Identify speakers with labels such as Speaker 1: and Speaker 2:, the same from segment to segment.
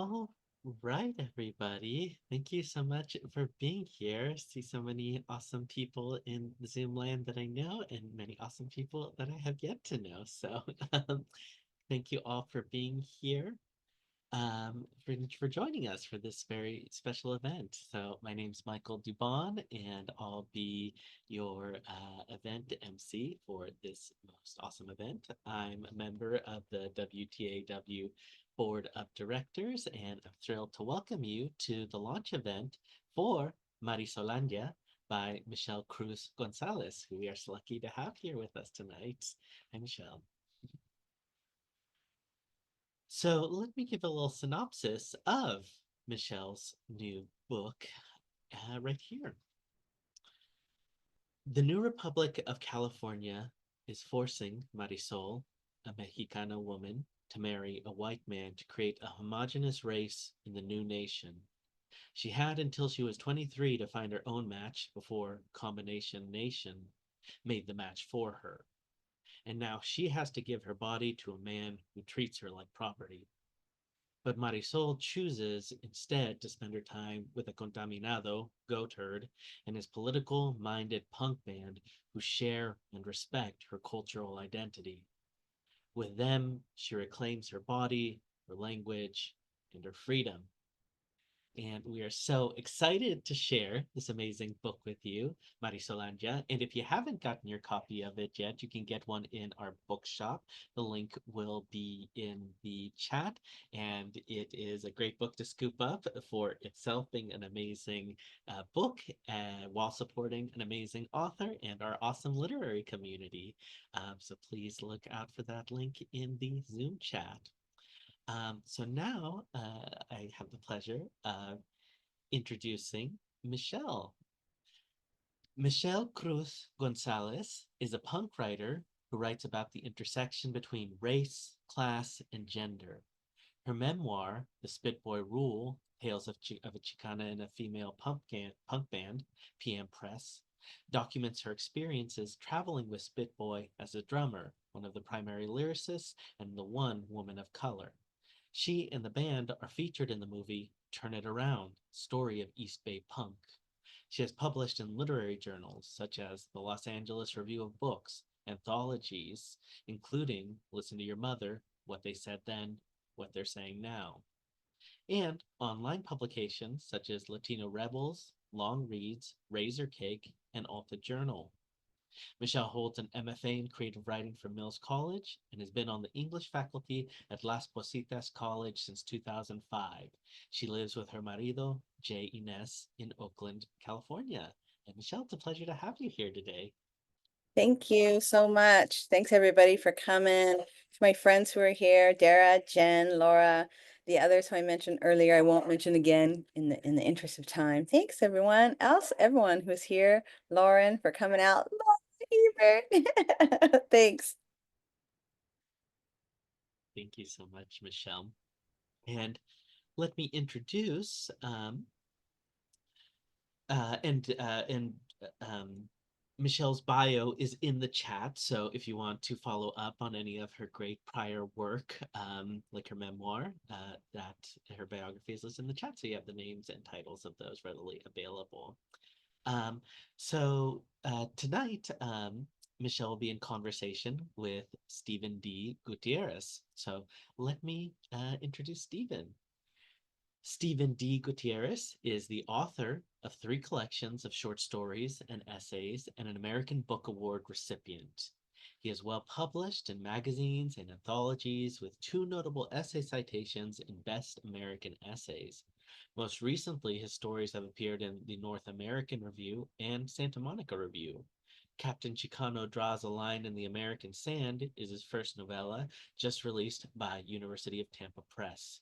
Speaker 1: All right, everybody. Thank you so much for being here. See so many awesome people in Zoom land that I know and many awesome people that I have yet to know. So thank you all for being here, for joining us for this very special event. So my name's Michael Dubon, and I'll be your event MC for this most awesome event. I'm a member of the WTAW Board of Directors, and I'm thrilled to welcome you to the launch event for Marisolandia by Michelle Cruz Gonzales, who we are so lucky to have here with us tonight. Hi, Michelle. So let me give a little synopsis of Michelle's new book right here. The new Republic of California is forcing Marisol, a Mexicana woman, to marry a white man to create a homogenous race in the new nation. She had until she was 23 to find her own match before Combination Nation made the match for her. And now she has to give her body to a man who treats her like property. But Marisol chooses instead to spend her time with a contaminado, goatherd, and his political minded punk band who share and respect her cultural identity. With them, she reclaims her body, her language, and her freedom. And we are so excited to share this amazing book with you, Marisolandia. And if you haven't gotten your copy of it yet, you can get one in our bookshop. The link will be in the chat. And it is a great book to scoop up for itself being an amazing book while supporting an amazing author and our awesome literary community. So please look out for that link in the Zoom chat. So now I have the pleasure of introducing Michelle. Michelle Cruz Gonzales is a punk writer who writes about the intersection between race, class, and gender. Her memoir, The Spit Boy Rule, Tales of a Chicana and a Female punk band, PM Press, documents her experiences traveling with Spit Boy as a drummer, one of the primary lyricists, and the one woman of color. She and the band are featured in the movie Turn It Around, Story of East Bay Punk. She has published in literary journals such as the Los Angeles Review of Books, anthologies, including Listen to Your Mother, What They Said Then, What They're Saying Now, and online publications such as Latino Rebels, Long Reads, Razor Cake, and Alta Journal. Michelle holds an MFA in creative writing from Mills College and has been on the English faculty at Las Positas College since 2005. She lives with her marido, Jay Ines, in Oakland, California. And Michelle, it's a pleasure to have you here today.
Speaker 2: Thank you so much. Thanks everybody for coming. To my friends who are here, Dara, Jen, Laura, the others who I mentioned earlier, I won't mention again in the interest of time. Thanks everyone else, everyone who's here, Lauren for coming out. Laura, Ebert. Thanks.
Speaker 1: Thank you so much, Michelle. And let me introduce and Michelle's bio is in the chat. So if you want to follow up on any of her great prior work, like her memoir, that her biography is listed in the chat. So you have the names and titles of those readily available. Um, so tonight, Michelle will be in conversation with Stephen D. Gutierrez. So let me introduce Stephen. Stephen D. Gutierrez is the author of three collections of short stories and essays and an American Book Award recipient. He is well published in magazines and anthologies with two notable essay citations in Best American Essays. Most recently, his stories have appeared in the North American Review and Santa Monica Review. Captain Chicano Draws a Line in the American Sand is his first novella, just released by University of Tampa Press.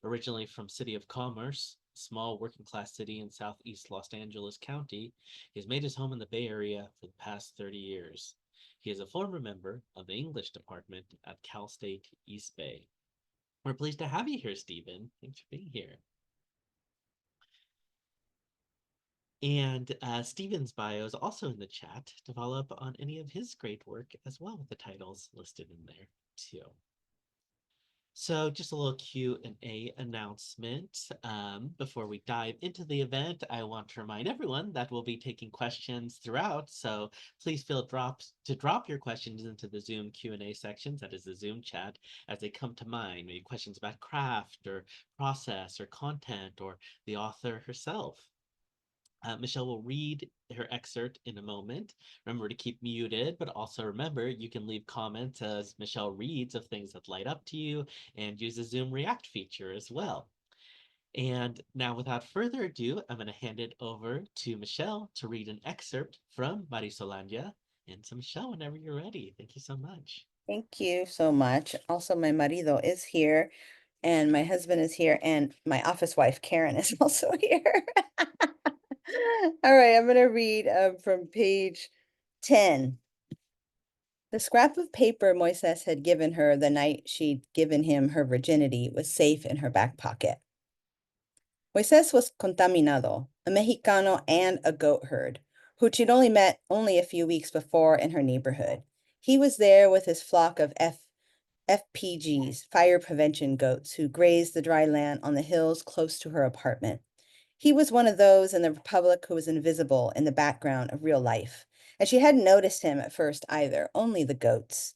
Speaker 1: Originally from City of Commerce, a small working class city in southeast Los Angeles County, he has made his home in the Bay Area for the past 30 years. He is a former member of the English department at Cal State East Bay. We're pleased to have you here, Stephen. Thanks for being here. And Stephen's bio is also in the chat to follow up on any of his great work as well, with the titles listed in there too. So just a little Q&A announcement. Before we dive into the event, I want to remind everyone that we'll be taking questions throughout. So please feel to drop your questions into the Zoom Q&A sections, that is the Zoom chat, as they come to mind. Maybe questions about craft or process or content or the author herself. Michelle will read her excerpt in a moment. Remember to keep muted, but also remember you can leave comments as Michelle reads of things that light up to you and use the Zoom React feature as well. And now, without further ado, I'm going to hand it over to Michelle to read an excerpt from Marisolandia. And so, Michelle, whenever you're ready, thank you so much.
Speaker 2: Thank you so much. Also, my marido is here, and my husband is here, and my office wife, Karen, is also here. All right, I'm going to read from page 10. The scrap of paper Moises had given her the night she'd given him her virginity was safe in her back pocket. Moises was contaminado, a Mexicano and a goatherd, who she'd only met a few weeks before in her neighborhood. He was there with his flock of FPGs, fire prevention goats, who grazed the dry land on the hills close to her apartment. He was one of those in the Republic who was invisible in the background of real life, and she hadn't noticed him at first either, only the goats.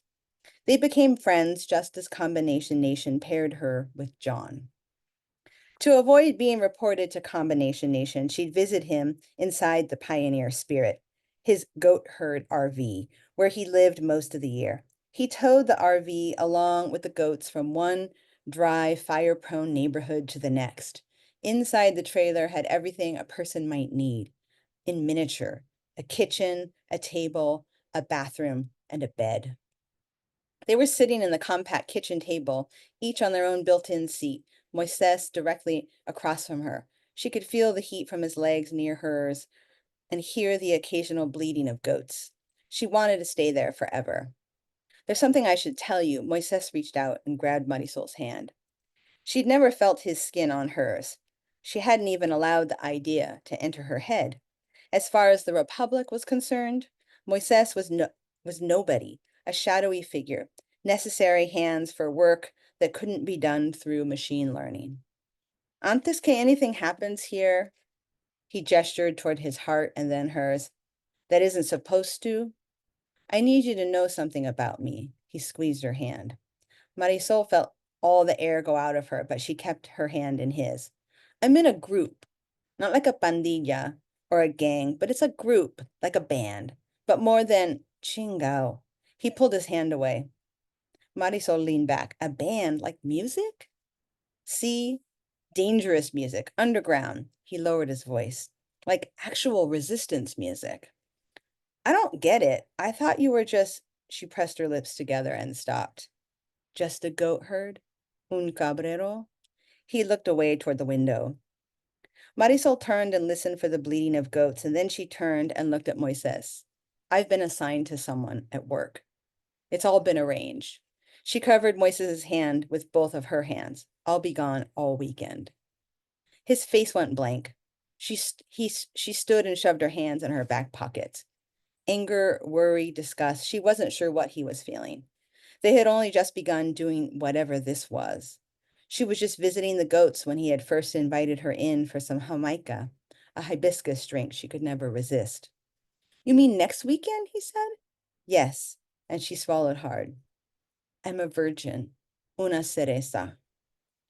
Speaker 2: They became friends just as Combination Nation paired her with John. To avoid being reported to Combination Nation, she'd visit him inside the Pioneer Spirit, his goat herd RV, where he lived most of the year. He towed the RV along with the goats from one dry, fire-prone neighborhood to the next. Inside the trailer had everything a person might need in miniature: a kitchen, a table, a bathroom, and a bed. They were sitting in the compact kitchen table, each on their own built-in seat, Moises directly across from her. She could feel the heat from his legs near hers and hear the occasional bleating of goats. She wanted to stay there forever. There's something I should tell you. Moises reached out and grabbed Marisol's hand. She'd never felt his skin on hers. She hadn't even allowed the idea to enter her head. As far as the Republic was concerned, Moises was nobody, a shadowy figure, necessary hands for work that couldn't be done through machine learning. Antes que anything happens here, he gestured toward his heart and then hers, that isn't supposed to. I need you to know something about me. He squeezed her hand. Marisol felt all the air go out of her, but she kept her hand in his. I'm in a group, not like a pandilla or a gang, but it's a group, like a band. But more than chingao. He pulled his hand away. Marisol leaned back. A band, like music? See, dangerous music, underground. He lowered his voice. Like actual resistance music. I don't get it. I thought you were just. She pressed her lips together and stopped. Just a goat herd? Un cabrero? He looked away toward the window. Marisol turned and listened for the bleating of goats, and then she turned and looked at Moises. I've been assigned to someone at work. It's all been arranged. She covered Moises's hand with both of her hands. I'll be gone all weekend. His face went blank. She stood and shoved her hands in her back pockets. Anger, worry, disgust. She wasn't sure what he was feeling. They had only just begun doing whatever this was. She was just visiting the goats when he had first invited her in for some jamaica, a hibiscus drink she could never resist. You mean next weekend? He said. Yes, and she swallowed hard. I'm a virgin, una cereza.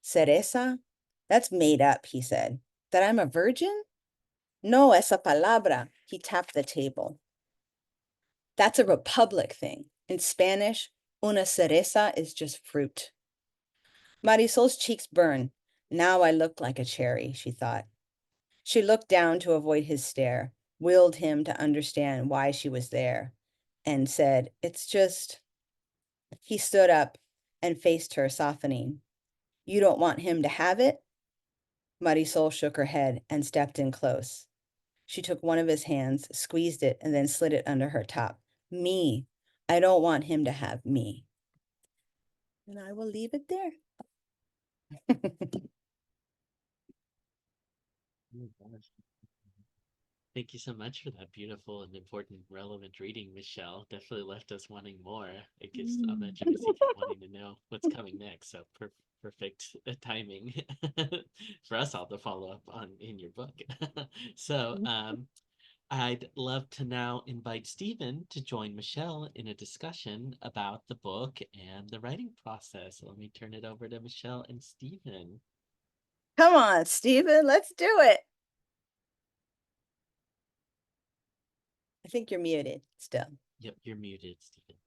Speaker 2: Cereza? That's made up, he said. That I'm a virgin? No, esa palabra. He tapped the table. That's a Republic thing. In Spanish, una cereza is just fruit. Marisol's cheeks burned. Now I looked like a cherry, she thought. She looked down to avoid his stare, willed him to understand why she was there, and said, It's just. He stood up and faced her, softening. You don't want him to have it? Marisol shook her head and stepped in close. She took one of his hands, squeezed it, and then slid it under her top. Me. I don't want him to have me. And I will leave it there.
Speaker 1: Oh, gosh. Thank you so much for that beautiful and important, relevant reading, Michelle. Definitely left us wanting more. I guess I'll imagine Missy kept wanting to know what's coming next. So perfect timing for us all to follow up on in your book. So I'd love to now invite Stephen to join Michelle in a discussion about the book and the writing process. Let me turn it over to Michelle and Stephen.
Speaker 2: Come on, Stephen, let's do it. I think you're muted still.
Speaker 1: Yep, you're muted, Stephen.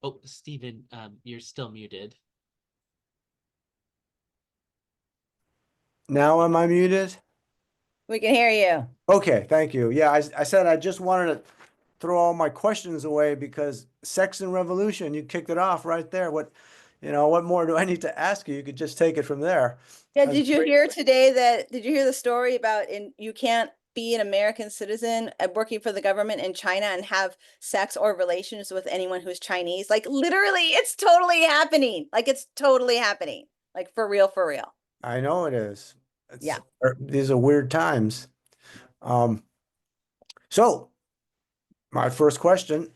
Speaker 1: Oh, Stephen, you're still muted.
Speaker 3: Now am I muted?
Speaker 2: We can hear you.
Speaker 3: Okay, thank you. Yeah, I said I just wanted to throw all my questions away because Sex and Revolution, you kicked it off right there. What more do I need to ask you? You could just take it from there.
Speaker 2: Yeah,
Speaker 3: That's
Speaker 2: did you
Speaker 3: great.
Speaker 2: hear today did you hear the story about you can't be an American citizen working for the government in China and have sex or relations with anyone who's Chinese? Like literally, it's totally happening. Like it's totally happening. Like for real, for real.
Speaker 3: I know it is.
Speaker 2: Yeah.
Speaker 3: These are weird times. Um, so my first question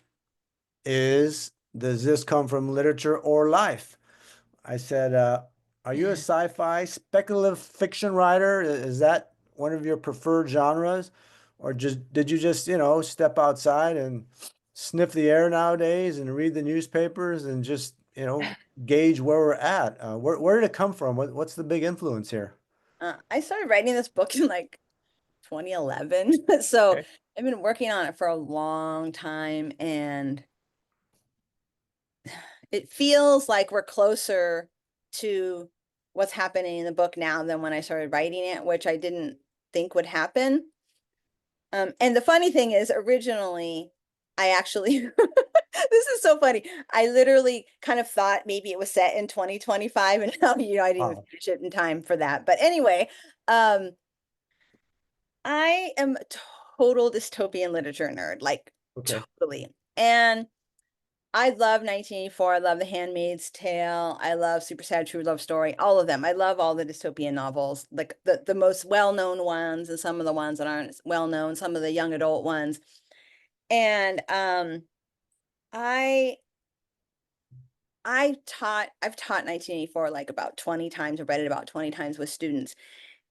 Speaker 3: is, does this come from literature or life? I said, are you a sci-fi speculative fiction writer? Is that one of your preferred genres? Or did you just, step outside and sniff the air nowadays and read the newspapers and just, gauge where we're at? Where did it come from? What's the big influence here?
Speaker 2: I started writing this book in like 2011. So
Speaker 3: Okay.
Speaker 2: I've been working on it for a long time and it feels like we're closer to what's happening in the book now than when I started writing it, which I didn't think would happen. And the funny thing is, originally, I actually, this is so funny. I literally kind of thought maybe it was set in 2025, and now, I didn't even
Speaker 3: Wow.
Speaker 2: finish it in time for that. But anyway, um, I am a total dystopian literature nerd, like
Speaker 3: Okay.
Speaker 2: totally. And I love 1984. I love The Handmaid's Tale. I love Super Sad True Love Story. All of them. I love all the dystopian novels, like the most well-known ones and some of the ones that aren't well-known, some of the young adult ones. And I I've taught 1984 like about 20 times. I've read it about 20 times with students.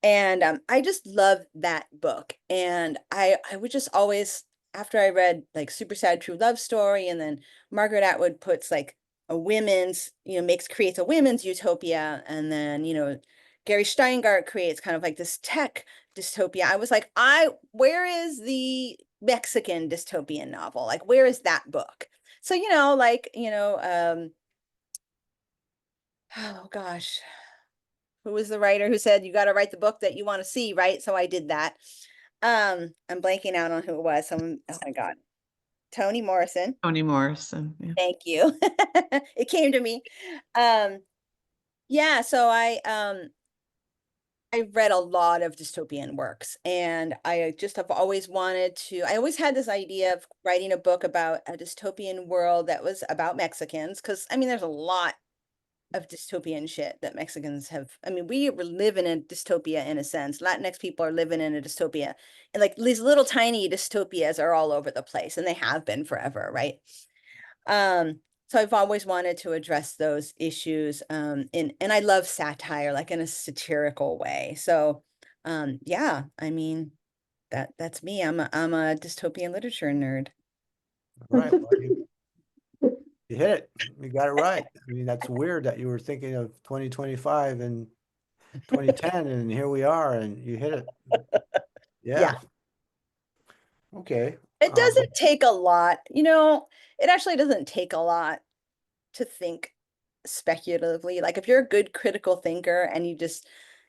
Speaker 2: And I just love that book. And I would just always, after I read like Super Sad True Love Story, and then Margaret Atwood puts like a women's, creates a women's utopia, and then, Gary Steingart creates kind of like this tech dystopia. I was like, where is the Mexican dystopian novel? Like, where is that book? So, oh gosh, who was the writer who said you got to write the book that you want to see, right? So I did that. I'm blanking out on who it was. Oh my God. Toni Morrison.
Speaker 4: Toni Morrison. Yeah.
Speaker 2: Thank you. It came to me. Yeah, so I've read a lot of dystopian works, and I just have always I always had this idea of writing a book about a dystopian world that was about Mexicans, because I mean, there's a lot of dystopian shit that Mexicans have. I mean, we live in a dystopia in a sense. Latinx people are living in a dystopia. And like these little tiny dystopias are all over the place, and they have been forever, right? So I've always wanted to address those issues. And I love satire, like in a satirical way. So yeah, I mean that's me. I'm a dystopian literature nerd.
Speaker 3: All right. Well, you hit it. You got it right. I mean, that's weird that you were thinking of 2025 and 2010, and here we are, and you hit it.
Speaker 2: Yeah.
Speaker 3: Yeah. Okay.
Speaker 2: It doesn't take a lot, it actually doesn't take a lot to think speculatively. Like if you're a good critical thinker and you just,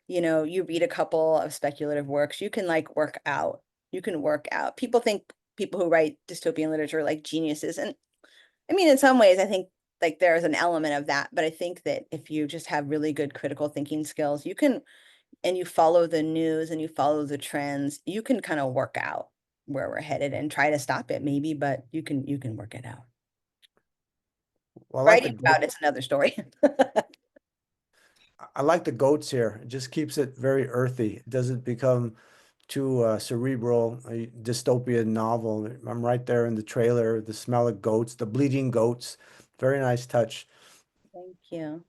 Speaker 2: you read a couple of speculative works, you can like work out. You can work out. People think people who write dystopian literature are like geniuses. And I mean, in some ways, I think like there's an element of that, but I think that if you just have really good critical thinking skills, and you follow the news and you follow the trends, you can kind of work out where we're headed and try to stop it maybe, but you can work it out.
Speaker 3: Well,
Speaker 2: Writing about it's another story.
Speaker 3: I like the goats here. It just keeps it very earthy. It doesn't become too cerebral, a dystopian novel. I'm right there in the trailer, the smell of goats, the bleeding goats. Very nice touch.
Speaker 2: Thank you.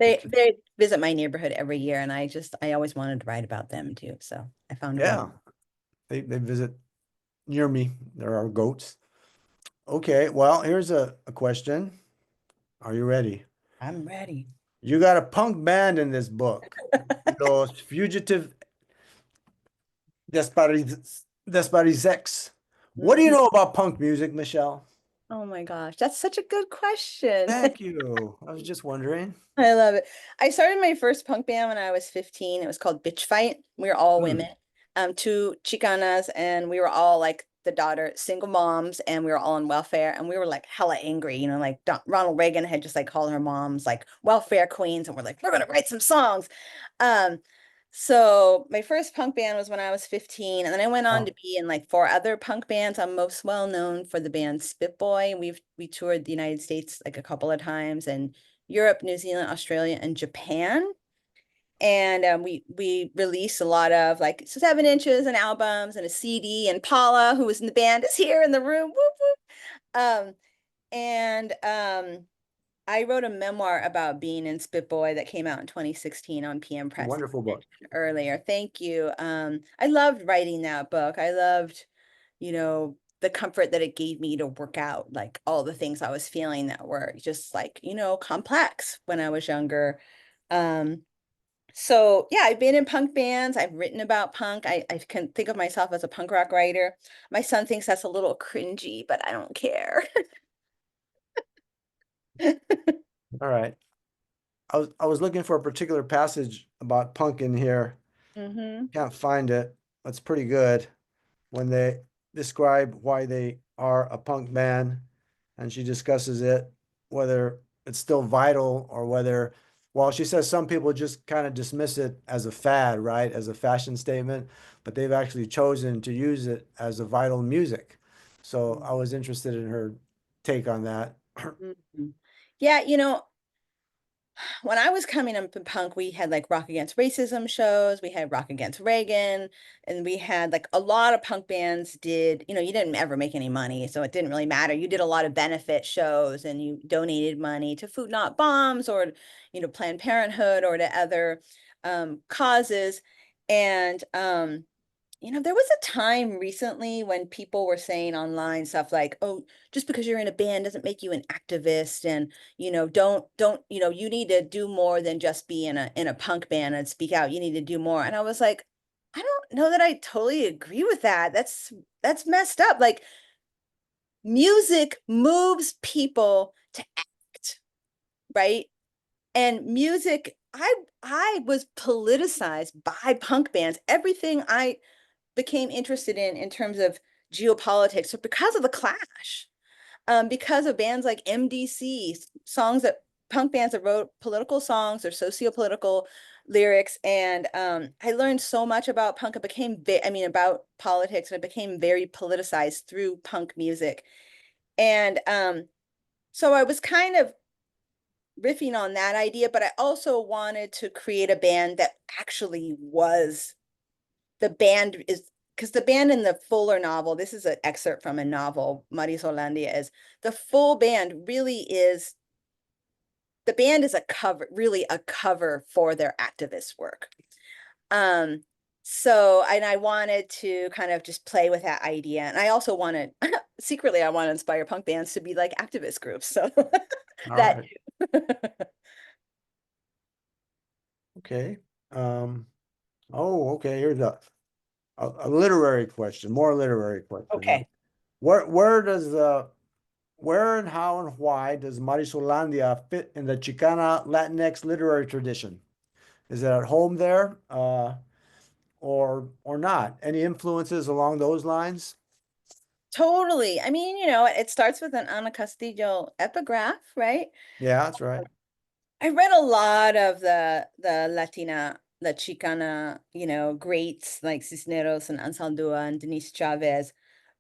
Speaker 3: Okay.
Speaker 2: They visit my neighborhood every year, and I always wanted to write about them too. So I found a way.
Speaker 3: Yeah, they visit near me. There are goats. Okay, well, here's a question. Are you ready?
Speaker 2: I'm ready.
Speaker 3: You got a punk band in this book, Los Fugitive Desparizex. What do you
Speaker 2: Mhm.
Speaker 3: know about punk music, Michelle?
Speaker 2: Oh my gosh, that's such a good question.
Speaker 3: Thank you. I was just wondering.
Speaker 2: I love it. I started my first punk band when I was 15. It was called Bitch Fight. We were all women,
Speaker 3: Hmm.
Speaker 2: two Chicanas, and we were all like the daughter, single moms, and we were all on welfare, and we were like hella angry, like Ronald Reagan had just like called her moms like welfare queens, and we're like, we're gonna write some songs. Um, so my first punk band was when I was 15, and then I went on
Speaker 3: Oh,
Speaker 2: to be in like four other punk bands. I'm most well known for the band Spit Boy. We toured the United States like a couple of times, and Europe, New Zealand, Australia, and Japan. And we released a lot of like 7 inches and albums and a CD. And Paula, who was in the band, is here in the room. Whoop, whoop. And I wrote a memoir about being in Spit Boy that came out in 2016 on PM Press
Speaker 3: wonderful book.
Speaker 2: earlier. Thank you. I loved writing that book. I loved, the comfort that it gave me to work out like all the things I was feeling that were just like, complex when I was younger. Um, so yeah, I've been in punk bands. I've written about punk. I can think of myself as a punk rock writer. My son thinks that's a little cringy, but I don't care.
Speaker 3: All right. I was looking for a particular passage about punk in here.
Speaker 2: Hmm.
Speaker 3: Can't find it. That's pretty good. When they describe why they are a punk band, and she discusses it, whether it's still vital or whether, well, she says some people just kind of dismiss it as a fad, right? As a fashion statement, but they've actually chosen to use it as a vital music. So I was interested in her take on that.
Speaker 2: Hmm. Yeah, when I was coming up in punk, we had like Rock Against Racism shows, we had Rock Against Reagan, and we had like a lot of punk bands did, you didn't ever make any money, so it didn't really matter. You did a lot of benefit shows and you donated money to Food Not Bombs or, Planned Parenthood or to other causes. And there was a time recently when people were saying online stuff like, "Oh, just because you're in a band doesn't make you an activist," and don't, you need to do more than just be in a punk band and speak out. You need to do more. And I was like, I don't know that I totally agree with that. That's messed up. Like music moves people to act, right? And music, I was politicized by punk bands. Everything I became interested in terms of geopolitics, so because of the Clash, because of bands like MDC, songs that punk bands that wrote political songs or socio-political lyrics. And I learned so much about punk. It became, about politics. And it became very politicized through punk music. And so I was kind of riffing on that idea, but I also wanted to create a band that actually was the band is because the band in the fuller novel, this is an excerpt from a novel, Marisolandia, is the full band really is the band is a cover, really a cover for their activist work. Um, so and I wanted to kind of just play with that idea. And I also wanted secretly I want to inspire punk bands to be like activist groups. So
Speaker 3: All
Speaker 2: that
Speaker 3: right. Okay. Um, oh, okay. Here's a literary question, more literary question.
Speaker 2: okay.
Speaker 3: Where does where and how and why does Marisolandia fit in the Chicana Latinx literary tradition? Is it at home there, or not? Any influences along those lines?
Speaker 2: Totally. I mean, it starts with an Ana Castillo epigraph, right?
Speaker 3: Yeah, that's right.
Speaker 2: I read a lot of the Latina, the Chicana, greats like Cisneros and Ansaldúa and Denise Chavez.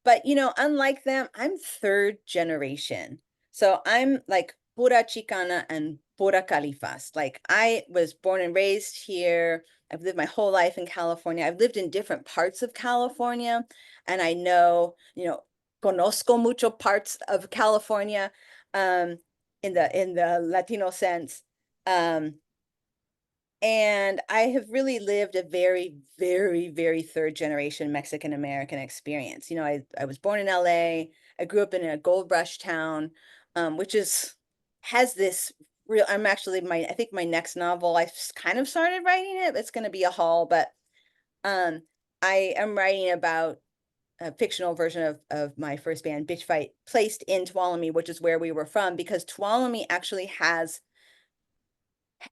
Speaker 2: But, unlike them, I'm third generation. So I'm like pura Chicana and pura califas. Like I was born and raised here. I've lived my whole life in California. I've lived in different parts of California, and I know, conozco mucho parts of California, um, in the Latino sense. Um, and I have really lived a very, very, very third generation Mexican American experience. I was born in LA. I grew up in a gold rush town, which has this real, I think my next novel, I kind of started writing it. It's going to be a haul, but um, I am writing about a fictional version of my first band, Bitch Fight, placed in Tuolumne, which is where we were from, because Tuolumne actually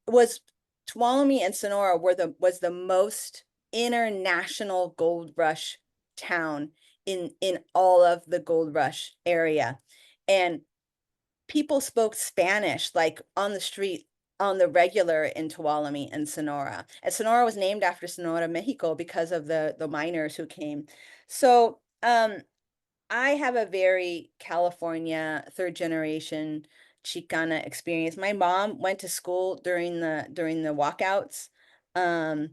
Speaker 2: was Tuolumne and Sonora was the most international gold rush town in all of the gold rush area. And people spoke Spanish like on the street on the regular in Tuolumne and Sonora. And Sonora was named after Sonora, Mexico, because of the miners who came. So I have a very California third generation Chicana experience. My mom went to school during the walkouts. Um,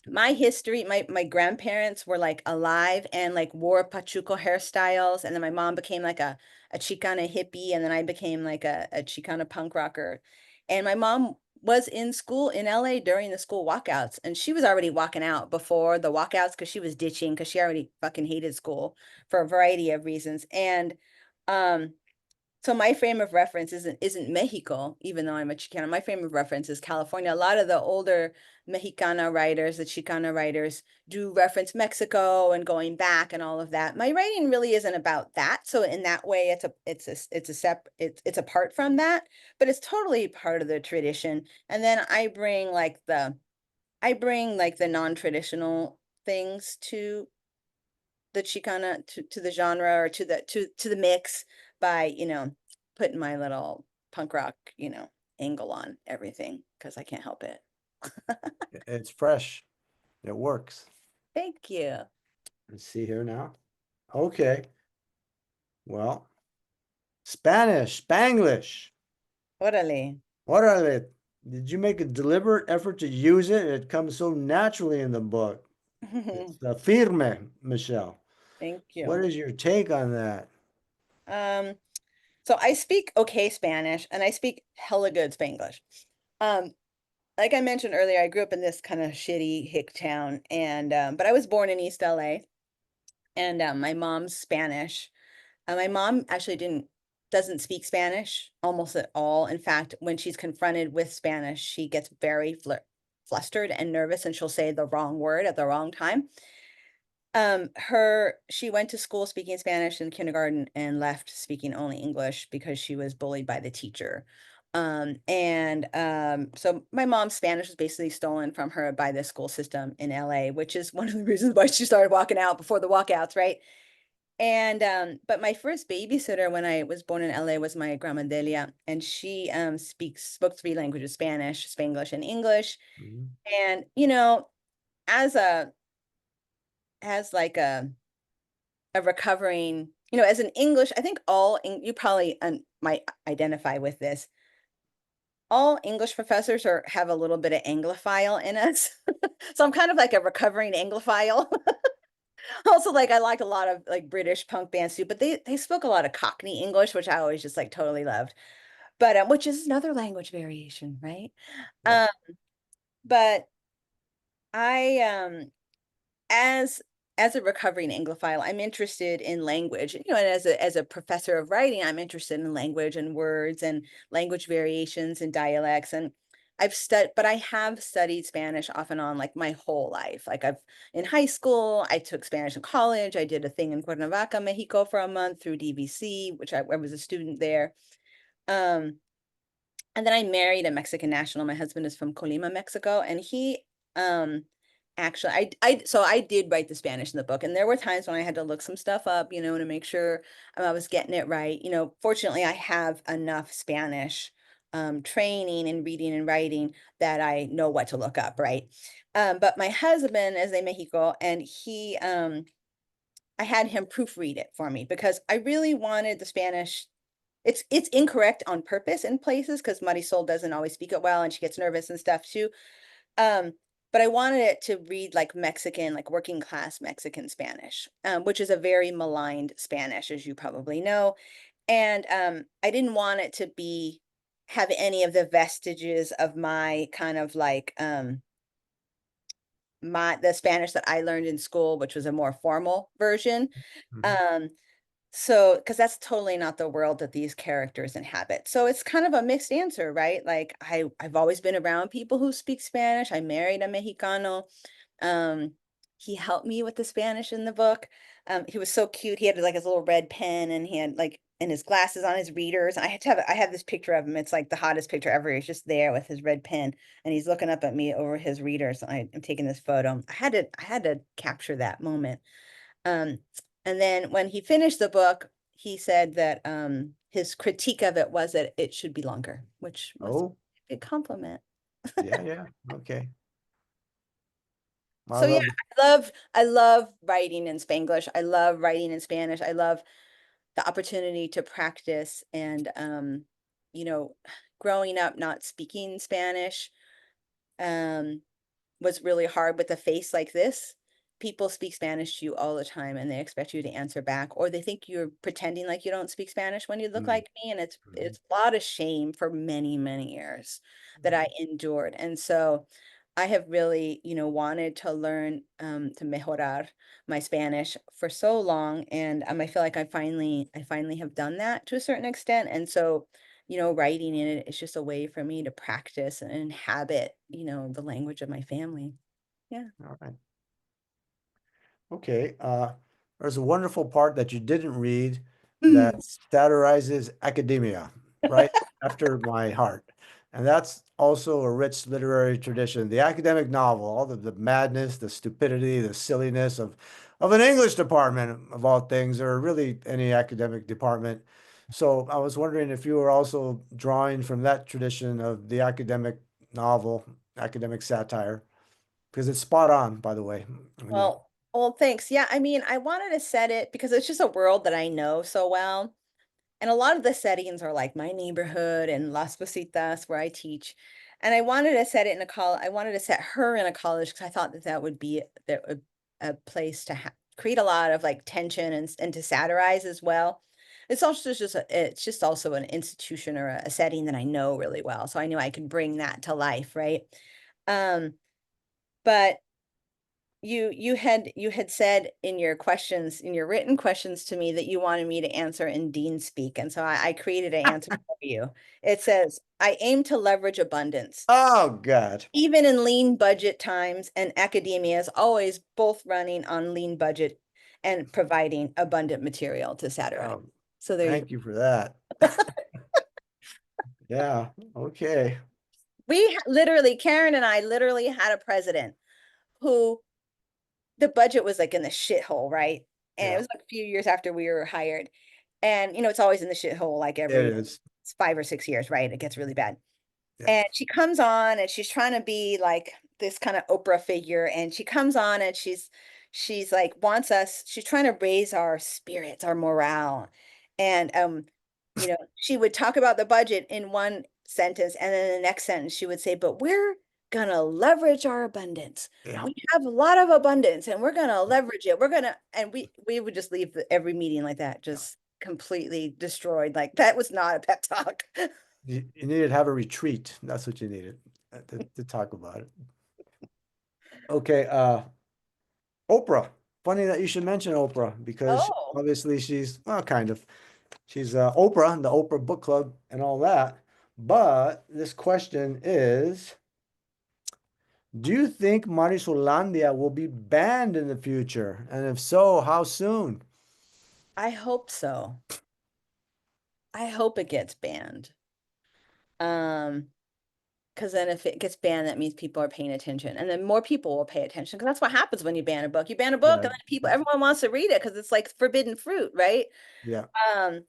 Speaker 2: my history, my grandparents were like alive and like wore Pachuco hairstyles, and then my mom became like a Chicana hippie, and then I became like a Chicana punk rocker. And my mom was in school in LA during the school walkouts, and she was already walking out before the walkouts because she was ditching because she already fucking hated school for a variety of reasons. And um so my frame of reference isn't Mexico, even though I'm a Chicana. My frame of reference is California. A lot of the older Mexicana writers, the Chicana writers, do reference Mexico and going back and all of that. My writing really isn't about that. So in that way, it's apart from that, but it's totally part of the tradition. And then I bring like the non-traditional things to the Chicana, to the genre, or to the mix by, putting my little punk rock, angle on everything because I can't help it.
Speaker 3: It's fresh. It works.
Speaker 2: Thank you.
Speaker 3: Let's see here now. Okay. Well, Spanish, Spanglish.
Speaker 2: Órale.
Speaker 3: Orale. Did you make a deliberate effort to use it? It comes so naturally in the book. It's firme, Michelle.
Speaker 2: Thank
Speaker 3: What
Speaker 2: you.
Speaker 3: is your take on that?
Speaker 2: Um, so I speak okay Spanish and I speak hella good Spanglish. Um, like I mentioned earlier, I grew up in this kind of shitty hick town, and but I was born in East LA, and my mom's Spanish. My mom actually doesn't speak Spanish almost at all. In fact, when she's confronted with Spanish, she gets very flustered and nervous, and she'll say the wrong word at the wrong time. She went to school speaking Spanish in kindergarten and left speaking only English because she was bullied by the teacher. So my mom's Spanish was basically stolen from her by the school system in LA, which is one of the reasons why she started walking out before the walkouts, right? And but my first babysitter when I was born in LA was my grandma Delia, and she spoke three languages: Spanish, Spanglish, and English.
Speaker 3: Mhm.
Speaker 2: And as like a recovering, as an English, I think you probably might identify with this. All English professors have a little bit of Anglophile in us. So I'm kind of like a recovering Anglophile. Also, like I liked a lot of like British punk bands too, but they spoke a lot of Cockney English, which I always just like totally loved. But which is another language variation, right?
Speaker 3: Yeah.
Speaker 2: Um, but I as as a recovering Anglophile, I'm interested in language, and as a professor of writing, I'm interested in language and words and language variations and dialects. And but I have studied Spanish off and on like my whole life. Like in high school, I took Spanish in college. I did a thing in Cuernavaca, Mexico for a month through DVC, which I was a student there. Um, and then I married a Mexican national. My husband is from Colima, Mexico, and he um actually so I did write the Spanish in the book, and there were times when I had to look some stuff up, to make sure I was getting it right. Fortunately, I have enough Spanish training in reading and writing that I know what to look up, right? But my husband is in Mexico, and I had him proofread it for me because I really wanted the Spanish it's incorrect on purpose in places because Marisol doesn't always speak it well and she gets nervous and stuff too. Um, but I wanted it to read like Mexican, like working class Mexican Spanish, which is a very maligned Spanish, as you probably know. And I didn't want it to be have any of the vestiges of my kind of like the Spanish that I learned in school, which was a more formal version.
Speaker 3: Mhm.
Speaker 2: Um, so, because that's totally not the world that these characters inhabit. So it's kind of a mixed answer, right? Like I've always been around people who speak Spanish. I married a Mexicano. Um, he helped me with the Spanish in the book. He was so cute. He had like his little red pen and he had like and his glasses on his readers. I have this picture of him. It's like the hottest picture ever. He's just there with his red pen and he's looking up at me over his readers. I'm taking this photo. I had to capture that moment. Um, and then when he finished the book, he said that his critique of it was that it should be longer, which was
Speaker 3: Oh,
Speaker 2: a compliment.
Speaker 3: yeah, yeah. Okay. I
Speaker 2: So yeah,
Speaker 3: love
Speaker 2: I love writing in Spanglish. I love writing in Spanish. I love the opportunity to practice and you know, growing up not speaking Spanish, um, was really hard with a face like this. People speak Spanish to you all the time and they expect you to answer back, or they think you're pretending like you don't speak Spanish when you look
Speaker 3: mm,
Speaker 2: like me. And
Speaker 3: mhm,
Speaker 2: it's a lot of shame for many, many years that I
Speaker 3: mm.
Speaker 2: endured. And so I have really, wanted to learn to mejorar my Spanish for so long. And I feel like I finally have done that to a certain extent. And so writing in it is just a way for me to practice and inhabit, the language of my family. Yeah.
Speaker 3: All right. Okay. There's a wonderful part that you didn't read that satirizes academia, right after my heart. And that's also a rich literary tradition. The academic novel, all the madness, the stupidity, the silliness of an English department, of all things, or really any academic department. So I was wondering if you were also drawing from that tradition of the academic novel, academic satire, because it's spot on, by the way. When you
Speaker 2: Well, thanks. Yeah, I mean, I wanted to set it because it's just a world that I know so well. And a lot of the settings are like my neighborhood and Las Positas where I teach. And I wanted to set it in a college. I wanted to set her in a college because I thought that that would be a place to create a lot of like tension and to satirize as well. It's also just it's just also an institution or a setting that I know really well. So I knew I could bring that to life, right? Um, but you had said in your questions, in your written questions to me that you wanted me to answer in Dean speak. And so I created an answer for you. It says, I aim to leverage abundance.
Speaker 3: Oh God.
Speaker 2: Even in lean budget times, and academia is always both running on lean budget and providing abundant material to satirize.
Speaker 3: Oh,
Speaker 2: So there you go.
Speaker 3: thank you for that. Yeah. Okay.
Speaker 2: Literally, Karen and I literally had a president who the budget was like in the shithole, right? And it
Speaker 3: Yeah,
Speaker 2: was like a few years after we were hired. And it's always in the shithole like
Speaker 3: it
Speaker 2: every
Speaker 3: is.
Speaker 2: 5 or 6 years, right? It gets really bad.
Speaker 3: Yeah.
Speaker 2: And she comes on and she's trying to be like this kind of Oprah figure. And she comes on and she's like she's trying to raise our spirits, our morale. And she would talk about the budget in one sentence, and then the next sentence she would say, but we're gonna leverage our abundance.
Speaker 3: Yeah.
Speaker 2: We have a lot of abundance and we're gonna leverage it. We're gonna and we would just leave every meeting like that,
Speaker 3: Yeah.
Speaker 2: just completely destroyed. Like that was not a pep talk.
Speaker 3: You needed to have a retreat. That's what you needed to talk about it. Okay. Oprah. Funny that you should mention Oprah because
Speaker 2: Oh,
Speaker 3: obviously she's, well, kind of. She's Oprah, the Oprah Book Club and all that. But this question is, do you think Marisolandia will be banned in the future? And if so, how soon?
Speaker 2: I hope so. I hope it gets banned. Um, because then if it gets banned, that means people are paying attention, and then more people will pay attention. Because that's what happens when you ban a book. You ban a book,
Speaker 3: Yeah.
Speaker 2: and then everyone wants to read it because it's like forbidden fruit, right?
Speaker 3: Yeah.
Speaker 2: Um,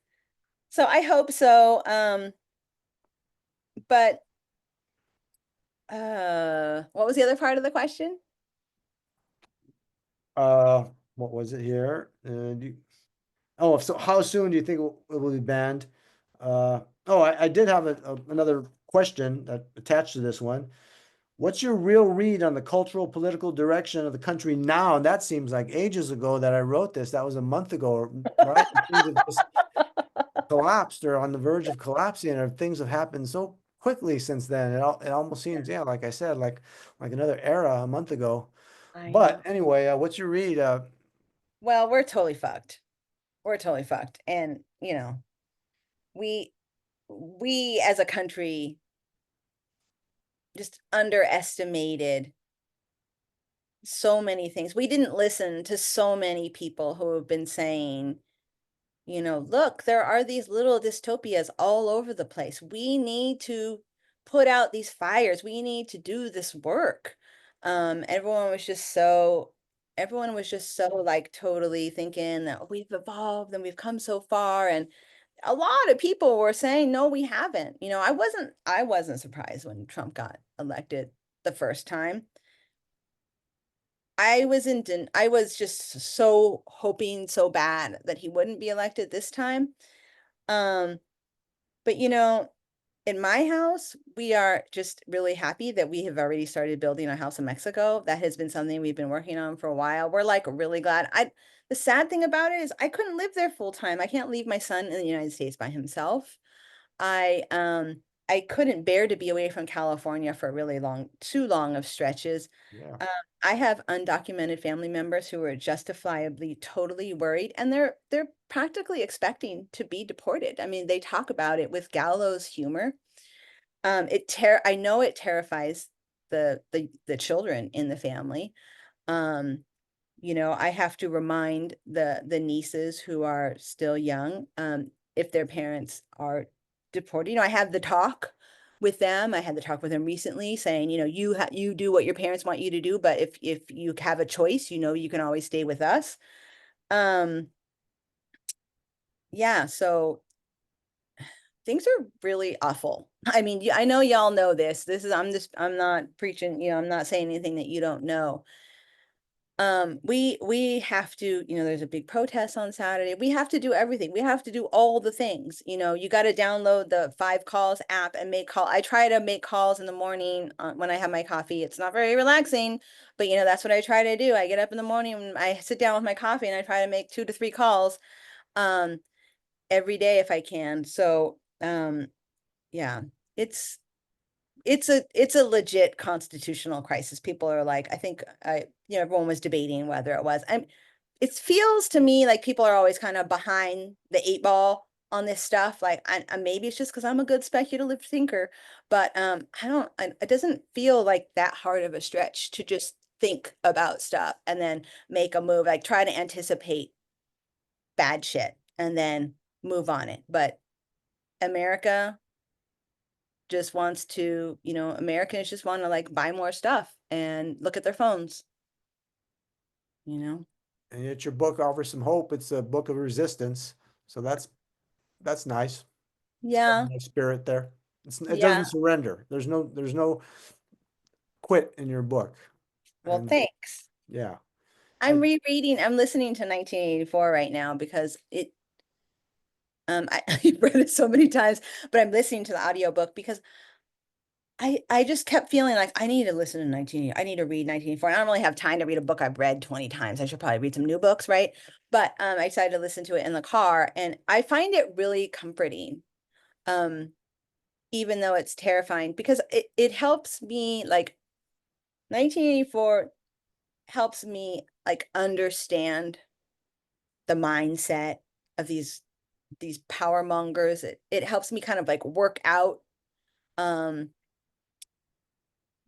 Speaker 2: so I hope so. But what was the other part of the question?
Speaker 3: Uh, what was it here? Oh, so how soon do you think it will be banned? Oh, I did have another question that attached to this one. What's your real read on the cultural political direction of the country now? And that seems like ages ago that I wrote this. That was a month ago, right? Things have just collapsed or on the verge of collapsing, or things have happened so quickly since then. It almost seems, yeah, like I said, like another era a month ago.
Speaker 2: I
Speaker 3: But
Speaker 2: know.
Speaker 3: anyway, what's your read?
Speaker 2: Well, we're totally fucked. We're totally fucked. And, we we as a country just underestimated so many things. We didn't listen to so many people who have been saying, look, there are these little dystopias all over the place. We need to put out these fires. We need to do this work. Everyone was just so like totally thinking that we've evolved and we've come so far. And a lot of people were saying, no, we haven't. I wasn't surprised when Trump got elected the first time. I was just so hoping so bad that he wouldn't be elected this time. Um, but in my house, we are just really happy that we have already started building a house in Mexico. That has been something we've been working on for a while. We're like really glad. The sad thing about it is I couldn't live there full time. I can't leave my son in the United States by himself. I couldn't bear to be away from California for really too long of stretches.
Speaker 3: Yeah.
Speaker 2: Um, I have undocumented family members who are justifiably totally worried, and they're practically expecting to be deported. I mean, they talk about it with gallows humor. I know it terrifies the children in the family. Um, I have to remind the nieces who are still young, if their parents are deported. I had the talk with them. I had the talk with them recently saying, you do what your parents want you to do, but if you have a choice, you can always stay with us. Um, yeah, so things are really awful. I mean, I know y'all know this. I'm not preaching, I'm not saying anything that you don't know. We have to, there's a big protest on Saturday. We have to do everything. We have to do all the things. You got to download the 5 calls app and make call. I try to make calls in the morning when I have my coffee. It's not very relaxing, but that's what I try to do. I get up in the morning and I sit down with my coffee and I try to make 2 to 3 calls um every day if I can. So yeah, it's it's a legit constitutional crisis. People are like, I think everyone was debating whether it was. It feels to me like people are always kind of behind the 8 ball on this stuff. Like, maybe it's just because I'm a good speculative thinker, but it doesn't feel like that hard of a stretch to just think about stuff and then make a move, like try to anticipate bad shit and then move on it. But America just wants to, Americans just want to like buy more stuff and look at their phones, you know?
Speaker 3: And yet your book offers some hope. It's a book of resistance. So that's nice. It's got a
Speaker 2: Yeah,
Speaker 3: nice spirit there. It
Speaker 2: yeah.
Speaker 3: doesn't surrender. There's no quit in your book.
Speaker 2: Well,
Speaker 3: And
Speaker 2: thanks.
Speaker 3: yeah,
Speaker 2: I'm
Speaker 3: I
Speaker 2: rereading, I'm listening to 1984 right now because I've read it so many times, but I'm listening to the audiobook because I just kept feeling like I need to listen to 19, I need to read 1984. And I don't really have time to read a book I've read 20 times. I should probably read some new books, right? But I decided to listen to it in the car and I find it really comforting. Um, even though it's terrifying because it helps me like 1984 helps me like understand the mindset of these power mongers. It helps me kind of like work out um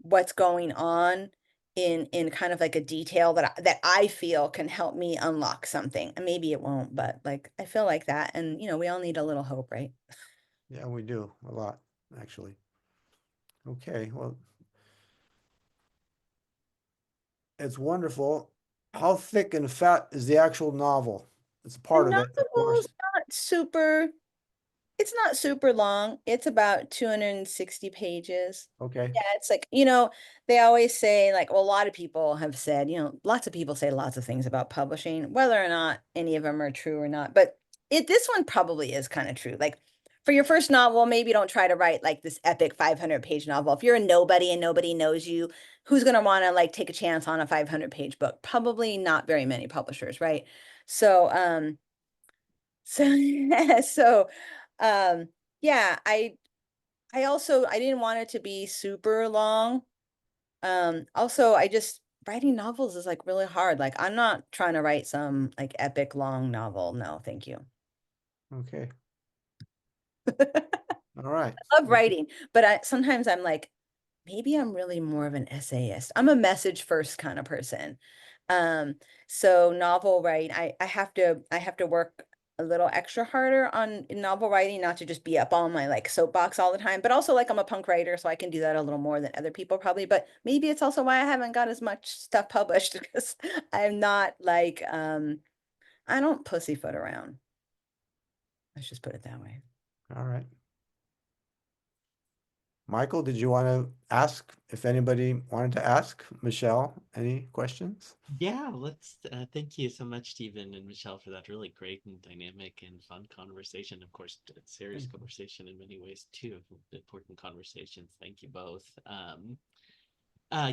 Speaker 2: what's going on in kind of like a detail that I feel can help me unlock something. And maybe it won't, but like I feel like that. And we all need a little hope, right?
Speaker 3: yeah, we do a lot, actually. Okay, well, it's wonderful. How thick and fat is the actual novel? It's a
Speaker 2: The
Speaker 3: part of it, of
Speaker 2: novel's
Speaker 3: course.
Speaker 2: not super It's not super long. It's about 260 pages.
Speaker 3: Okay.
Speaker 2: Yeah, it's like, they always say, like, well, a lot of people have said, lots of people say lots of things about publishing, whether or not any of them are true or not. But this one probably is kind of true. Like, for your first novel, maybe don't try to write like this epic 500-page novel. If you're a nobody and nobody knows you, who's going to want to like take a chance on a 500-page book? Probably not very many publishers, right? So, so, yeah, I didn't want it to be super long. Also, writing novels is like really hard. Like, I'm not trying to write some like epic long novel. No, thank you.
Speaker 3: Okay. All right.
Speaker 2: Love writing, but sometimes I'm like, maybe I'm really more of an essayist. I'm a message first kind of person. So novel writing, I have to work a little extra harder on novel writing, not to just be up on my like soapbox all the time, but also like I'm a punk writer, so I can do that a little more than other people probably. But maybe it's also why I haven't got as much stuff published because I'm not like I don't pussyfoot around. Let's just put it that way.
Speaker 3: All right. Michael, did you want to ask if anybody wanted to ask Michelle any questions?
Speaker 1: Yeah, let's thank you so much, Stephen and Michelle, for that really great and dynamic and fun conversation. Of course, serious conversation in many ways too. Important conversations. Thank you both.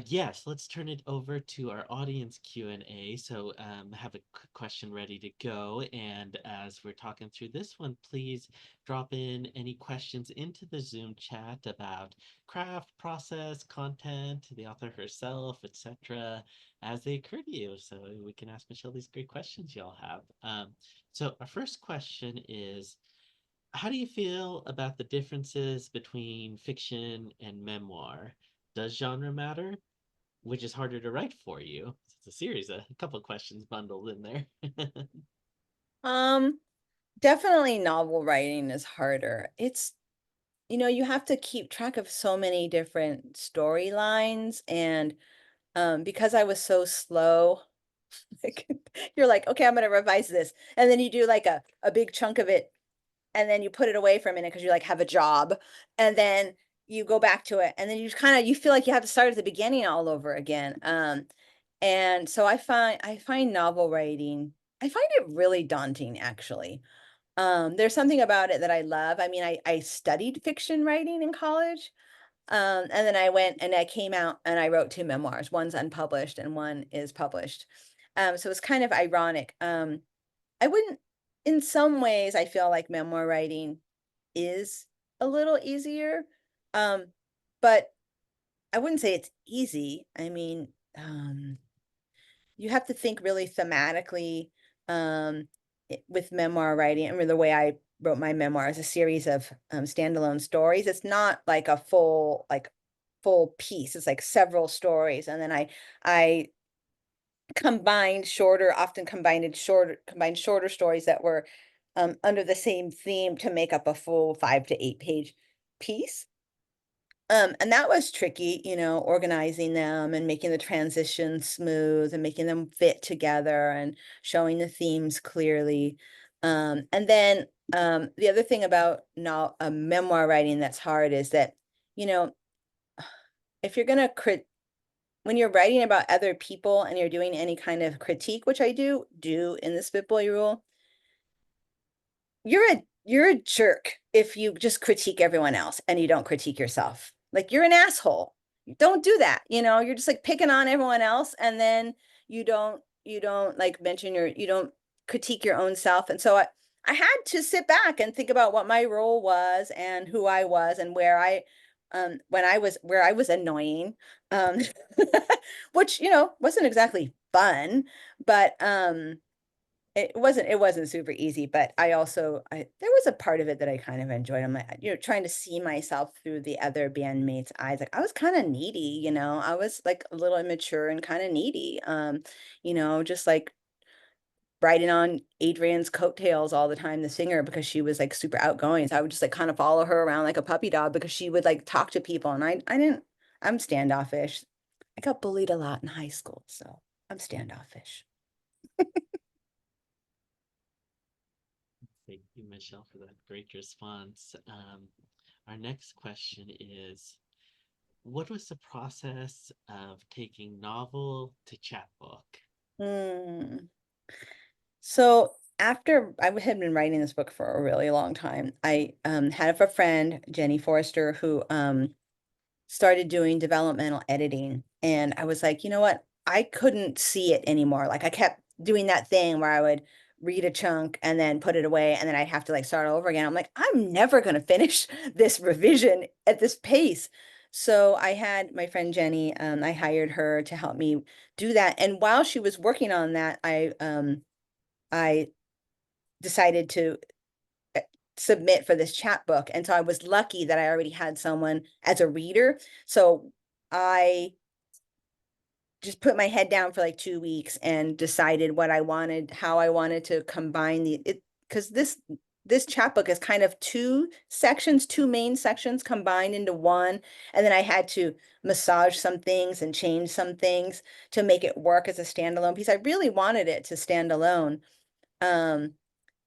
Speaker 1: Yes, let's turn it over to our audience Q&A. So have a question ready to go. And as we're talking through this one, please drop in any questions into the Zoom chat about craft, process, content, the author herself, etc., as they occur to you. So we can ask Michelle these great questions y'all have. So our first question is, how do you feel about the differences between fiction and memoir? Does genre matter? Which is harder to write for you? It's a series, a couple of questions bundled in there.
Speaker 2: Um, Definitely novel writing is harder. You have to keep track of so many different storylines and because I was so slow, like you're like, okay, I'm gonna revise this. And then you do like a big chunk of it and then you put it away for a minute because you like have a job and then you go back to it and then you feel like you have to start at the beginning all over again. And so I find novel writing, I find it really daunting actually. There's something about it that I love. I mean, I studied fiction writing in college. And then I went and I came out and I wrote two memoirs. One's unpublished and one is published. So it's kind of ironic. I wouldn't, in some ways, I feel like memoir writing is a little easier. Um, but I wouldn't say it's easy. I mean, you have to think really thematically with memoir writing. I mean, the way I wrote my memoir is a series of standalone stories. It's not like a full piece. It's like several stories, and then I combined shorter stories that were under the same theme to make up a full 5 to 8 page piece. And that was tricky, organizing them and making the transition smooth and making them fit together and showing the themes clearly. And then the other thing about memoir writing that's hard is that, you know, if you're gonna when you're writing about other people and you're doing any kind of critique, which I do in the Spitboy rule, you're a jerk if you just critique everyone else and you don't critique yourself. Like you're an asshole. Don't do that. You're just like picking on everyone else and then you don't like you don't critique your own self. And so I had to sit back and think about what my role was and who I was and where I was annoying. Um which, wasn't exactly fun, but it wasn't super easy, but there was a part of it that I kind of enjoyed. I'm like, trying to see myself through the other bandmates' eyes. Like I was kind of needy, I was like a little immature and kind of needy. Just like riding on Adrian's coattails all the time, the singer, because she was like super outgoing. So I would just like kind of follow her around like a puppy dog because she would like talk to people and I'm standoffish. I got bullied a lot in high school, so I'm standoffish.
Speaker 1: Thank you, Michelle, for that great response. Our next question is, what was the process of taking novel to chapbook?
Speaker 2: Hmm. So after I had been writing this book for a really long time, I had a friend, Jenny Forrester, who started doing developmental editing. And I was like, you know what? I couldn't see it anymore. Like I kept doing that thing where I would read a chunk and then put it away and then I'd have to like start all over again. I'm like, I'm never going to finish this revision at this pace. So I had my friend Jenny, I hired her to help me do that. And while she was working on that, I decided to submit for this chapbook. And so I was lucky that I already had someone as a reader. So I just put my head down for like 2 weeks and decided what I wanted, how I wanted to combine because this chapbook is kind of two sections, two main sections combined into one. And then I had to massage some things and change some things to make it work as a standalone piece. I really wanted it to stand alone. Um,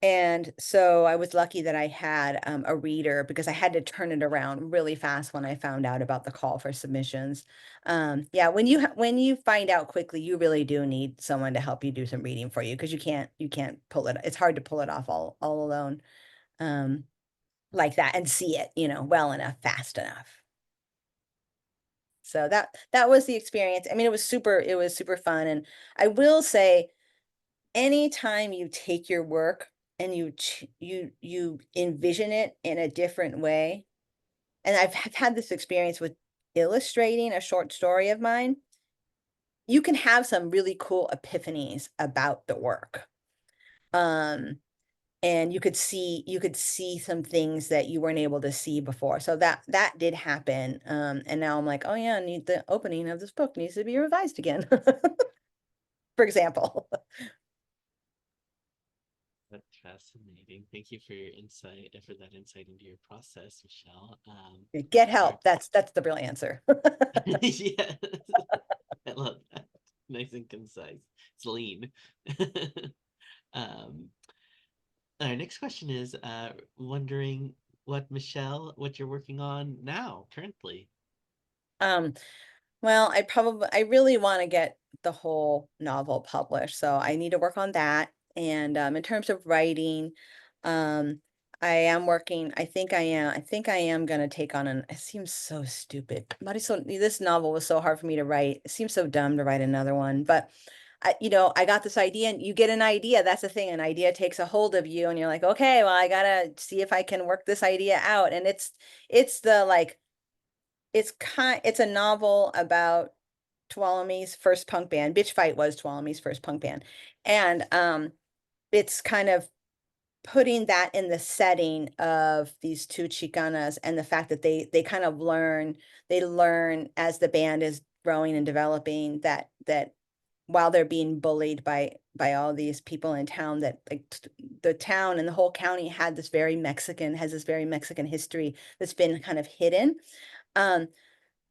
Speaker 2: and so I was lucky that I had a reader because I had to turn it around really fast when I found out about the call for submissions. Yeah, when you find out quickly, you really do need someone to help you do some reading for you because you can't pull it. It's hard to pull it off all alone um, like that and see it, well enough, fast enough. So that was the experience. I mean, it was super fun. And I will say, anytime you take your work and you envision it in a different way, and I've had this experience with illustrating a short story of mine, you can have some really cool epiphanies about the work. And you could see some things that you weren't able to see before. So that did happen. And now I'm like, oh yeah, the opening of this book needs to be revised again, for example.
Speaker 1: That's fascinating. Thank you for your insight, for that insight into your process, Michelle.
Speaker 2: Get
Speaker 1: Our
Speaker 2: help. That's the real answer.
Speaker 1: yeah, I love that. Nice and concise. It's lean. um, our next question is wondering what you're working on now, currently.
Speaker 2: Um, well, I really want to get the whole novel published, so I need to work on that. And in terms of writing, um, I think I am going to take on it seems so stupid. Marisol, this novel was so hard for me to write. It seems so dumb to write another one, but I got this idea and you get an idea. That's the thing. An idea takes a hold of you and you're like, okay, well, I gotta see if I can work this idea out. And it's the like, it's a novel about Tuolumne's first punk band. Bitch Fight was Tuolumne's first punk band. And it's kind of putting that in the setting of these two Chicanas and the fact that they kind of they learn as the band is growing and developing that while they're being bullied by all these people in town, that like the town and the whole county has this very Mexican history that's been kind of hidden. Um,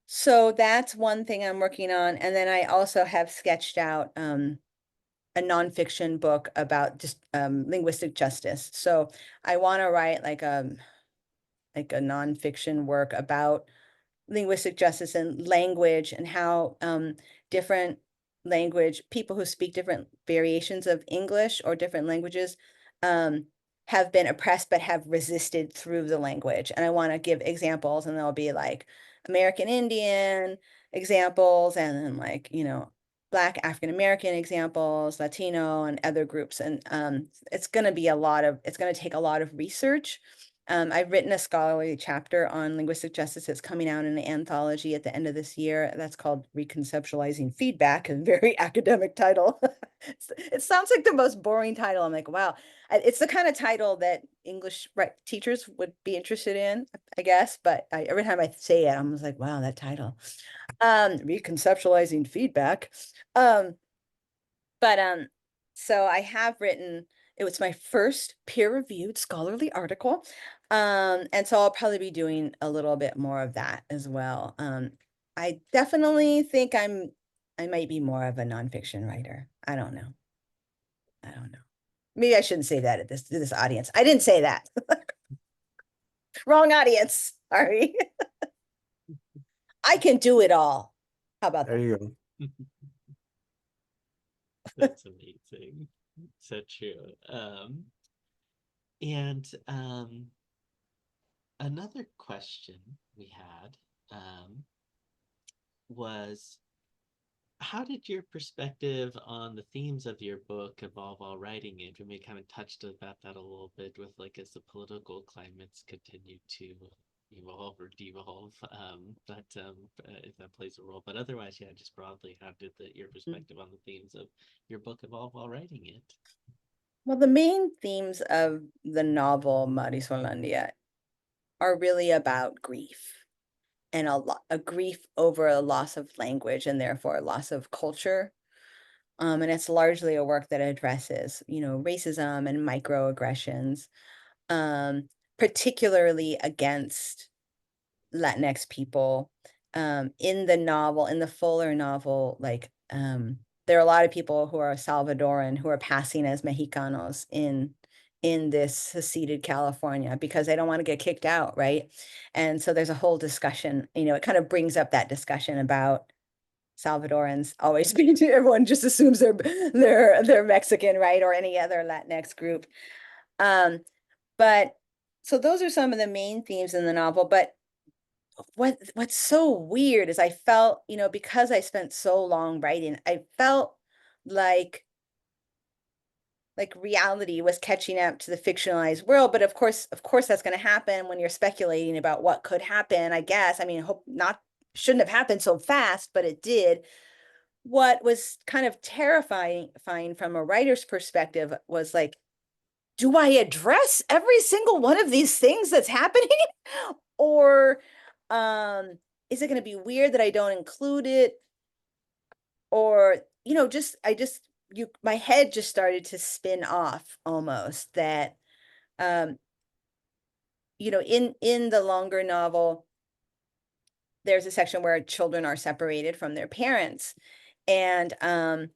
Speaker 2: so that's one thing I'm working on. And then I also have sketched out a nonfiction book about just linguistic justice. So I want to write like a nonfiction work about linguistic justice and language and how different people who speak different variations of English or different languages um, have been oppressed but have resisted through the language. And I want to give examples, and there'll be like American Indian examples, and then like, Black African American examples, Latino, and other groups. And it's going to take a lot of research. I've written a scholarly chapter on linguistic justice that's coming out in an anthology at the end of this year. That's called Reconceptualizing Feedback, a very academic title. It sounds like the most boring title. I'm like, wow. It's the kind of title that English teachers would be interested in, I guess. But every time I say it, I'm just like, wow, that title. Reconceptualizing feedback. Um, but so I have written, it was my first peer-reviewed scholarly article. And so I'll probably be doing a little bit more of that as well. I definitely think I might be more of a nonfiction writer. I don't know. I don't know. Maybe I shouldn't say that at this audience. I didn't say that. Wrong audience. Sorry. I can do it all. How about
Speaker 3: There
Speaker 2: that?
Speaker 3: you go.
Speaker 1: That's amazing. So true. And another question we had was, how did your perspective on the themes of your book evolve while writing it? And we kind of touched about that a little bit with like as the political climates continue to evolve or devolve, if that plays a role. But otherwise, yeah, just broadly, how did your perspective on the themes of your book evolve while writing it?
Speaker 2: Well, the main themes of the novel Marisonlandia are really about grief and a grief over a loss of language and therefore a loss of culture. And it's largely a work that addresses, racism and microaggressions, um, particularly against Latinx people. In the novel, in the Fuller novel, there are a lot of people who are Salvadoran who are passing as Mexicanos in this seceded California because they don't want to get kicked out, right? And so there's a whole discussion, it kind of brings up that discussion about Salvadorans always being everyone just assumes they're Mexican, right? Or any other Latinx group. Um, but so those are some of the main themes in the novel. But what's so weird is I felt, because I spent so long writing, I felt like reality was catching up to the fictionalized world. But of course that's going to happen when you're speculating about what could happen, I guess. I mean, hope not, shouldn't have happened so fast, but it did. What was kind of terrifying from a writer's perspective was like, do I address every single one of these things that's happening? Or is it going to be weird that I don't include it? Or, my head just started to spin off almost that, um, in the longer novel, there's a section where children are separated from their parents. And that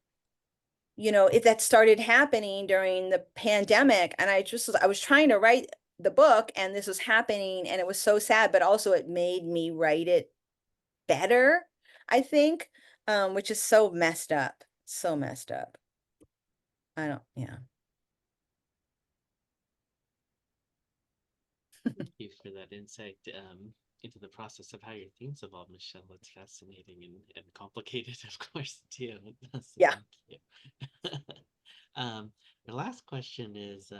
Speaker 2: started happening during the pandemic. And I was trying to write the book and this was happening and it was so sad, but also it made me write it better, I think, which is so messed up. So messed up. I don't, yeah.
Speaker 1: Thank you for that insight into the process of how your themes evolve, Michelle. It's fascinating and complicated, of course, too. So
Speaker 2: Yeah.
Speaker 1: thank you. The last question is,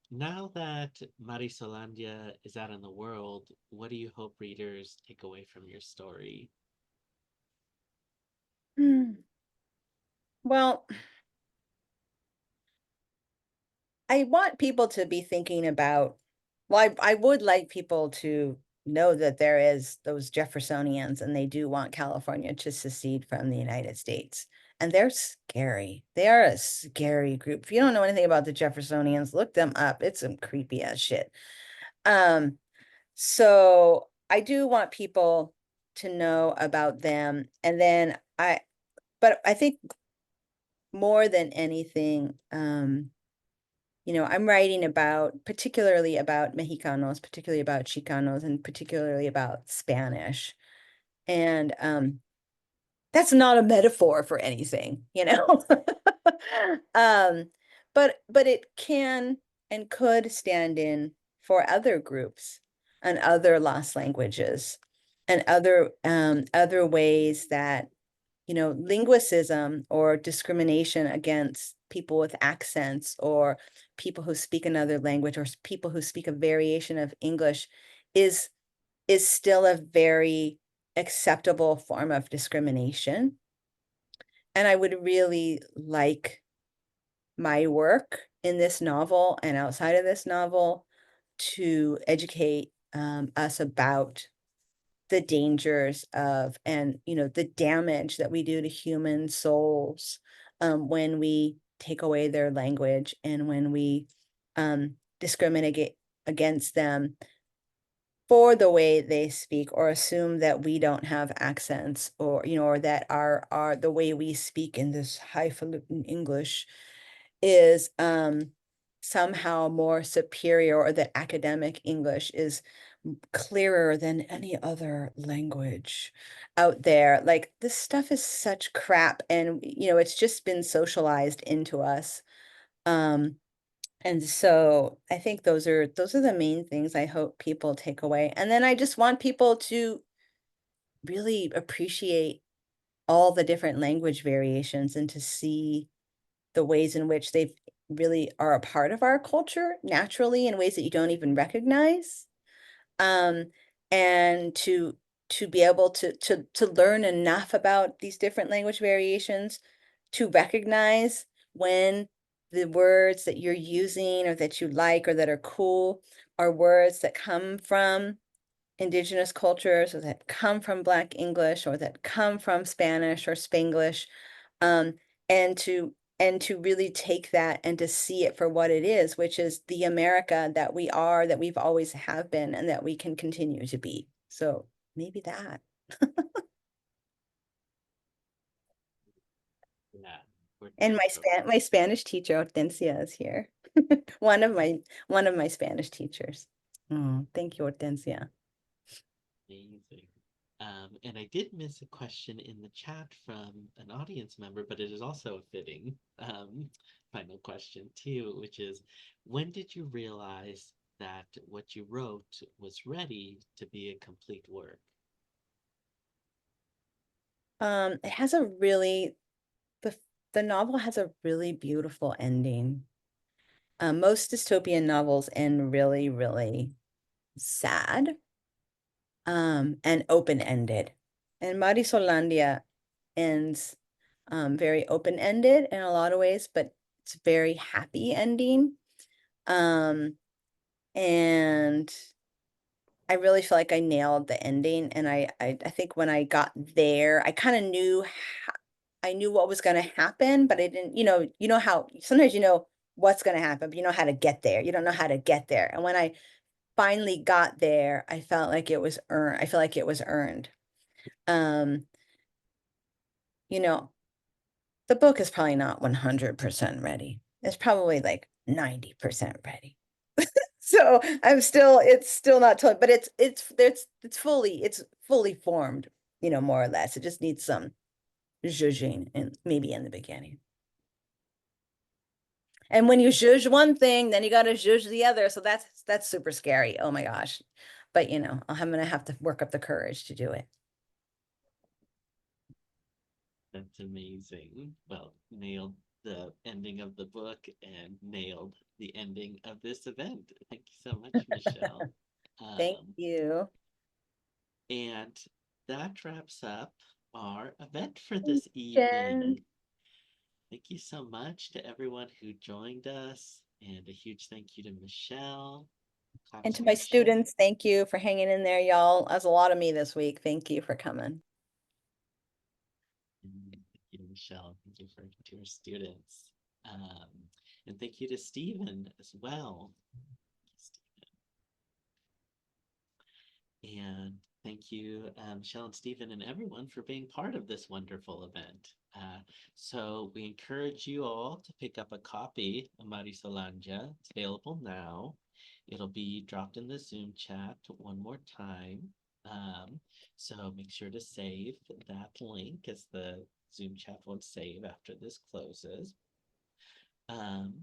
Speaker 1: now that Marisolandia is out in the world, what do you hope readers take away from your story?
Speaker 2: Well, I want people to be thinking about, well, I would like people to know that there is those Jeffersonians and they do want California to secede from the United States. And they're scary. They are a scary group. If you don't know anything about the Jeffersonians, look them up. It's some creepy ass shit. Um, so I do want people to know about them. And then but I think more than anything, I'm writing particularly about Mexicanos, particularly about Chicanos, and particularly about Spanish. And that's not a metaphor for anything, um, but it can and could stand in for other groups and other lost languages and other ways that linguicism or discrimination against people with accents or people who speak another language or people who speak a variation of English is is still a very acceptable form of discrimination. And I would really like my work in this novel and outside of this novel to educate us about the dangers of and the damage that we do to human souls when we take away their language and when we discriminate against them for the way they speak or assume that we don't have accents or that our the way we speak in this highfalutin English is somehow more superior or that academic English is clearer than any other language out there. Like this stuff is such crap and it's just been socialized into us And so I think those are the main things I hope people take away. And then I just want people to really appreciate all the different language variations and to see the ways in which they really are a part of our culture naturally in ways that you don't even recognize. And to be able to learn enough about these different language variations to recognize when the words that you're using or that you like or that are cool are words that come from indigenous cultures or that come from Black English or that come from Spanish or Spanglish, um, and to really take that and to see it for what it is, which is the America that we are, that we've always have been, and that we can continue to be. So maybe that.
Speaker 1: Yeah, we're
Speaker 2: And
Speaker 1: definitely
Speaker 2: my Spanish teacher Hortensia is here. One of my Spanish teachers. Oh, thank you, Hortensia.
Speaker 1: amazing. And I did miss a question in the chat from an audience member, but it is also a fitting final question too, which is, when did you realize that what you wrote was ready to be a complete work?
Speaker 2: It has a really the the novel has a really beautiful ending. Most dystopian novels end really, really sad, and open-ended. And Marisolandia ends very open-ended in a lot of ways, but it's a very happy ending. And I really feel like I nailed the ending, and I think when I got there, I kind of knew I knew what was going to happen, but I didn't, you know how sometimes you know what's going to happen, but you know how to get there. You don't know how to get there. And when I finally got there, I felt like it was earned. I feel like it was earned. Um, you know, the book is probably not 100% ready. It's probably like 90% ready. So it's still not totally, but it's fully formed, more or less. It just needs some zhuzhing and maybe in the beginning. And when you zhuzh one thing, then you got to zhuzh the other. So that's super scary. Oh my gosh. But I'm gonna have to work up the courage to do it.
Speaker 1: That's amazing. Well, nailed the ending of the book and nailed the ending of this event. Thank you so much, Michelle.
Speaker 2: Thank
Speaker 1: Um,
Speaker 2: you.
Speaker 1: and that wraps up our event for this
Speaker 2: Jen.
Speaker 1: evening. Thank you so much to everyone who joined us, and a huge thank you to Michelle.
Speaker 2: And
Speaker 1: Claps
Speaker 2: to
Speaker 1: for
Speaker 2: my
Speaker 1: Michelle.
Speaker 2: students, thank you for hanging in there, y'all. That's a lot of me this week. Thank you for coming.
Speaker 1: And thank you to Michelle. Thank you to our students. Um, and thank you to Stephen as well. And thank you, Michelle and Stephen, and everyone for being part of this wonderful event. So we encourage you all to pick up a copy of Marisolandia. It's available now. It'll be dropped in the Zoom chat one more time. So make sure to save that link as the Zoom chat won't save after this closes. Um,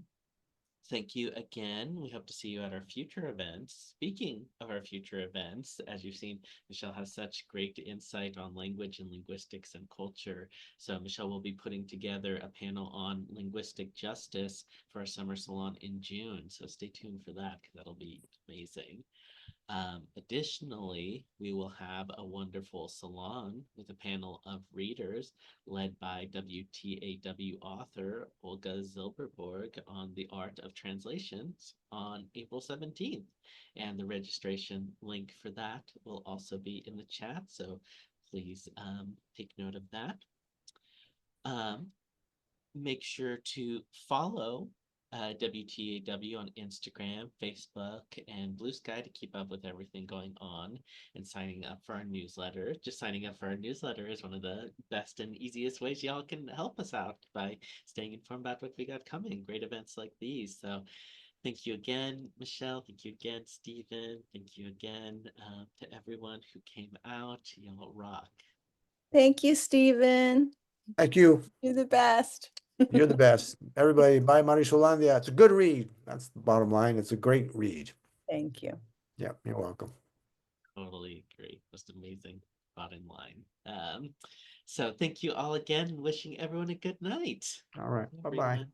Speaker 1: Thank you again. We hope to see you at our future events. Speaking of our future events, as you've seen, Michelle has such great insight on language and linguistics and culture. So Michelle will be putting together a panel on linguistic justice for our summer salon in June. So stay tuned for that because that'll be amazing. Additionally, we will have a wonderful salon with a panel of readers led by WTAW author Olga Zilberborg on the art of translations on April 17th. And the registration link for that will also be in the chat, so please take note of that. Make sure to follow WTAW on Instagram, Facebook, and Blue Sky to keep up with everything going on and signing up for our newsletter. Just signing up for our newsletter is one of the best and easiest ways y'all can help us out by staying informed about what we got coming. Great events like these. So thank you again, Michelle. Thank you again, Stephen. Thank you again to everyone who came out. Y'all rock.
Speaker 2: Thank you, Stephen.
Speaker 3: Thank you.
Speaker 2: You're the best.
Speaker 3: You're the best. Everybody buy Marisolandia. It's a good read. That's the bottom line. It's a great read.
Speaker 2: Thank you.
Speaker 3: Yeah, you're welcome.
Speaker 1: Totally agree. Just amazing. Bottom line. So thank you all again. Wishing everyone a good night.
Speaker 3: All right. Bye-bye.
Speaker 1: Everyone.